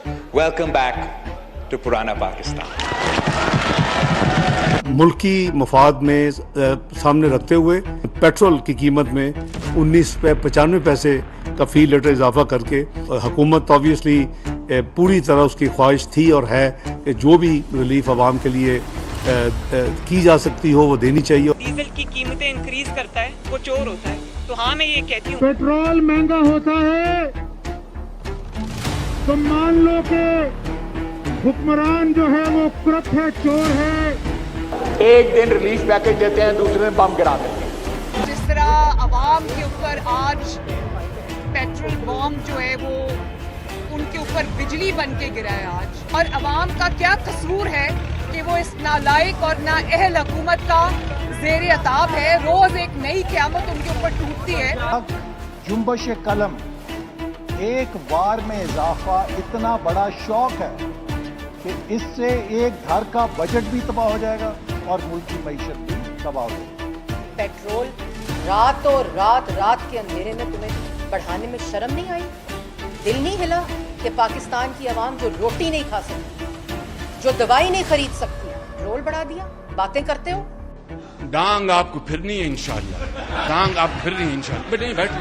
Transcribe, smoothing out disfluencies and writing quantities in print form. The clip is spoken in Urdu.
Welcome back to Purana Pakistan. ملکی مفاد میں سامنے رکھتے ہوئے پیٹرول کی قیمت میں 19.95 پیسے کا فی لیٹر اضافہ کر کے حکومت آبویسلی پوری طرح اس کی خواہش تھی اور ہے کہ جو بھی ریلیف عوام کے لیے کی جا سکتی ہو وہ دینی چاہیے. ڈیزل کی قیمتیں انکریز کرتا ہے وہ چور ہوتا ہے. تو ہاں میں یہ کہتی ہوں پیٹرول مہنگا ہوتا ہے تو مان لو کہ حکمران جو ہے وہ کرپٹ ہے, چور ہے. ایک دن ریلیف پیکج دیتے ہیں, دوسرے دن بم گرا دیتے ہیں. جس طرح عوام کے اوپر آج پیٹرول بام جو ہے وہ ان کے اوپر بجلی بن کے گرا ہے آج, اور عوام کا کیا قصور ہے کہ وہ اس نالائق اور نااہل حکومت کا زیر عتاب ہے. روز ایک نئی قیامت ان کے اوپر ٹوٹتی ہے. جنبش قلم ایک وار میں اضافہ اتنا بڑا شوق ہے کہ اس سے ایک گھر کا بجٹ بھی تباہ ہو جائے گا اور ملک کی معیشت بھی تباہ ہو جائے گی. پیٹرول رات کے اندھیرے میں تمہیں بڑھانے میں شرم نہیں آئی؟ دل نہیں ہلا کہ پاکستان کی عوام جو روٹی نہیں کھا سکتی, جو دوائی نہیں خرید سکتی, پیٹرول بڑھا دیا؟ باتیں کرتے ہو. ڈانگ آپ کو پھرنی ہے انشاءاللہ, ڈانگ آپ پھرنی ہے انشاءاللہ.